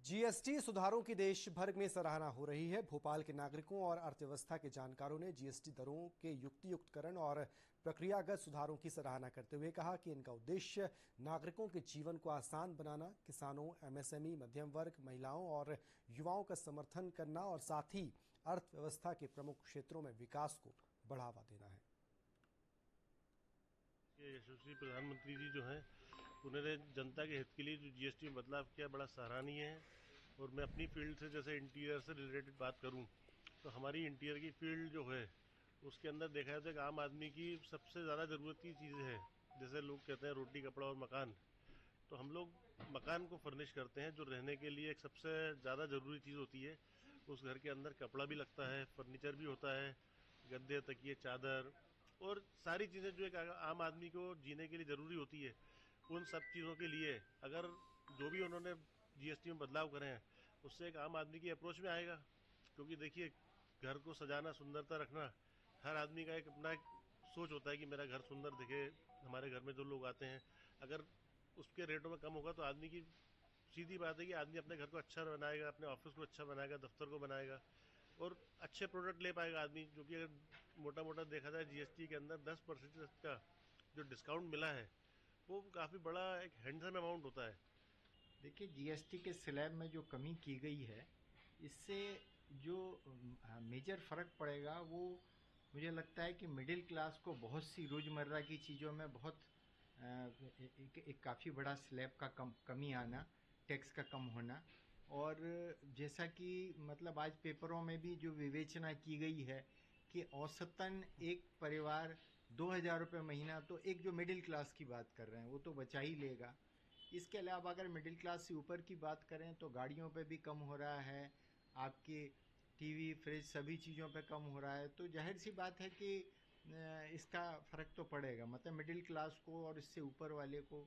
GST सुधारों की देश भर में सराहना हो रही है। भोपाल के नागरिकों और अर्थव्यवस्था के जानकारों ने जीएसटी दरों के युक्तियुक्तकरण और प्रक्रियागत सुधारों की सराहना करते हुए कहा कि इनका उद्देश्य नागरिकों के जीवन को आसान बनाना, किसानों, एमएसएमई, मध्यम वर्ग, महिलाओं और युवाओं का समर्थन करना और साथ ही अर्थव्यवस्था के प्रमुख क्षेत्रों में विकास को बढ़ावा देना है। यशस्वी प्रधानमंत्री जी जो हैं उन्होंने जनता के हित के लिए जो जीएसटी में बदलाव किया बड़ा सराहनीय है। और मैं अपनी फील्ड से जैसे इंटीरियर से रिलेटेड बात करूं तो हमारी इंटीरियर की फील्ड जो है उसके अंदर देखा जाए तो एक आम आदमी की सबसे ज़्यादा ज़रूरत की चीज़ें हैं। जैसे लोग कहते हैं रोटी, कपड़ा और मकान, तो हम लोग मकान को फर्निश करते हैं जो रहने के लिए एक सबसे ज़्यादा ज़रूरी चीज़ होती है। उस घर के अंदर कपड़ा भी लगता है, फर्नीचर भी होता है, गद्दे, तकिए, चादर और सारी चीज़ें जो एक आम आदमी को जीने के लिए ज़रूरी होती है। उन सब चीज़ों के लिए अगर जो भी उन्होंने जीएसटी में बदलाव करे हैं उससे एक आम आदमी की अप्रोच में आएगा। क्योंकि देखिए, घर को सजाना, सुंदरता रखना हर आदमी का एक अपना एक सोच होता है कि मेरा घर सुंदर दिखे। हमारे घर में जो लोग आते हैं अगर उसके रेटों में कम होगा तो आदमी की सीधी बात है कि आदमी अपने घर को अच्छा बनाएगा, अपने ऑफिस को अच्छा बनाएगा, दफ्तर को बनाएगा और अच्छे प्रोडक्ट ले पाएगा आदमी। जो कि अगर मोटा मोटा देखा जाए जीएसटी के अंदर 10% का जो डिस्काउंट मिला है वो काफ़ी बड़ा एक हैंडसम अमाउंट होता है। देखिए, जीएसटी के स्लैब में जो कमी की गई है इससे जो मेजर फ़र्क पड़ेगा वो मुझे लगता है कि मिडिल क्लास को बहुत सी रोज़मर्रा की चीज़ों में बहुत एक काफ़ी बड़ा स्लैब का कमी आना, टैक्स का कम होना। और जैसा कि मतलब आज पेपरों में भी जो विवेचना की गई है कि औसतन एक परिवार 2,000 रुपये महीना, तो एक जो मिडिल क्लास की बात कर रहे हैं वो तो बचा ही लेगा। इसके अलावा अगर मिडिल क्लास से ऊपर की बात करें तो गाड़ियों पे भी कम हो रहा है, आपके टीवी, फ्रिज, सभी चीज़ों पे कम हो रहा है। तो जाहिर सी बात है कि इसका फ़र्क तो पड़ेगा, मतलब मिडिल क्लास को और इससे ऊपर वाले को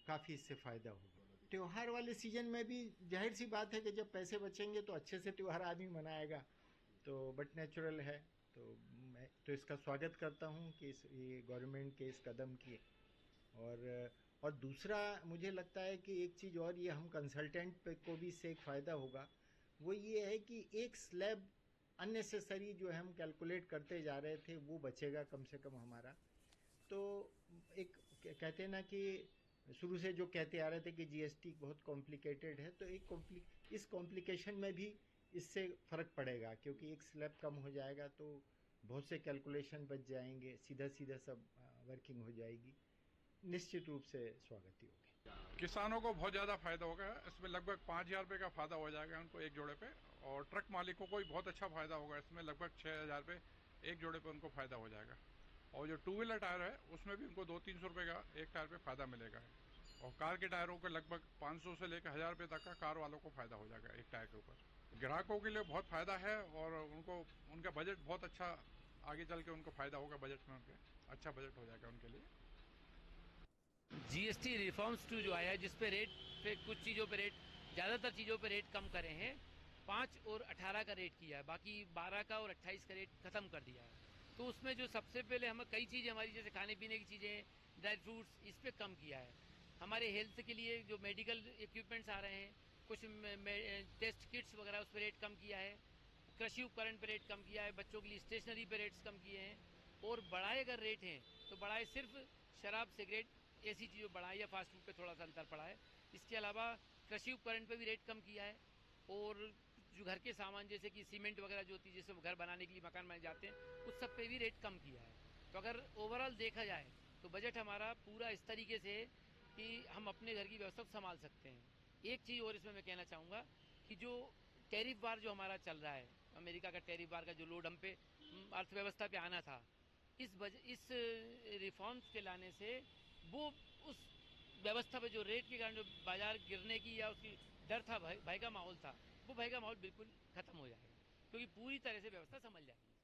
काफ़ी इससे फ़ायदा होगा। त्यौहार वाले सीजन में भी जाहिर सी बात है कि जब पैसे बचेंगे तो अच्छे से त्यौहार आदमी मनाएगा, तो बट नेचुरल है। तो मैं तो इसका स्वागत करता हूँ कि ये गवर्नमेंट के इस कदम की। और दूसरा मुझे लगता है कि एक चीज़ और ये हम कंसल्टेंट पे को भी इससे एक फ़ायदा होगा, वो ये है कि एक स्लैब अननेसेसरी जो है हम कैलकुलेट करते जा रहे थे वो बचेगा कम से कम हमारा। तो एक कहते हैं ना कि शुरू से जो कहते आ रहे थे कि जीएसटी बहुत कॉम्प्लिकेटेड है, तो इस कॉम्प्लिकेशन में भी इससे फ़र्क पड़ेगा, क्योंकि एक स्लैब कम हो जाएगा तो बहुत से कैलकुलेशन बच जाएंगे, सीधा सीधा सब वर्किंग हो जाएगी। निश्चित रूप से स्वागत ही होगी। किसानों को बहुत ज़्यादा फायदा होगा, इसमें लगभग 5,000 रुपये का फायदा हो जाएगा उनको एक जोड़े पे। और ट्रक मालिकों को भी बहुत अच्छा फायदा होगा, इसमें लगभग 6,000 रुपये एक जोड़े पे उनको फायदा हो जाएगा। और जो टू व्हीलर टायर है उसमें भी उनको 200-300 रुपये का एक टायर पे फायदा मिलेगा। और कार के टायरों के लगभग 500 से लेकर 1,000 रुपये तक का कार वालों को फायदा हो जाएगा एक टायर के ऊपर। ग्राहकों के लिए बहुत फायदा है और उनको उनका बजट बहुत अच्छा, आगे चल के उनको फायदा होगा, बजट में उनके अच्छा बजट हो जाएगा उनके लिए। जीएसटी रिफॉर्म्स 2 जो आया है, जिसपे रेट पे कुछ चीज़ों पे रेट, ज़्यादातर चीज़ों पे रेट कम करे हैं। 5 और 18 का रेट किया है, बाकी 12 का और 28 का रेट ख़त्म कर दिया है। तो उसमें जो सबसे पहले हमें कई चीज़ें हमारी जैसे खाने पीने की चीज़ें, ड्राई फ्रूट्स, इस पर कम किया है। हमारे हेल्थ के लिए जो मेडिकल इक्विपमेंट्स आ रहे हैं, कुछ टेस्ट किट्स वगैरह, उस पर रेट कम किया है। कृषि उपकरण पर रेट कम किया है। बच्चों के लिए स्टेशनरी पर रेट्स कम किए हैं। और बढ़ाए अगर रेट हैं तो बढ़ाए सिर्फ शराब, सिगरेट, ऐसी चीज़ों बढ़ाई, या फास्ट फूड पे थोड़ा सा अंतर पड़ा है। इसके अलावा कृषि उपकरण पे भी रेट कम किया है। और जो घर के सामान जैसे कि सीमेंट वगैरह जो होती है, जिससे घर बनाने के लिए, मकान बनाए जाते हैं, उस सब पे भी रेट कम किया है। तो अगर ओवरऑल देखा जाए तो बजट हमारा पूरा इस तरीके से है कि हम अपने घर की व्यवस्था संभाल सकते हैं। एक चीज़ और इसमें मैं कहना चाहूँगा कि जो टैरिफ वार जो हमारा चल रहा है, अमेरिका का टैरिफ वार का जो लोड हम पे अर्थव्यवस्था पे आना था, इस रिफॉर्म्स के लाने से वो उस व्यवस्था पे जो रेट के कारण जो बाजार गिरने की या उसकी डर था, भय का माहौल था, वो भय का माहौल बिल्कुल खत्म हो जाएगा, क्योंकि पूरी तरह से व्यवस्था संभल जाएगी।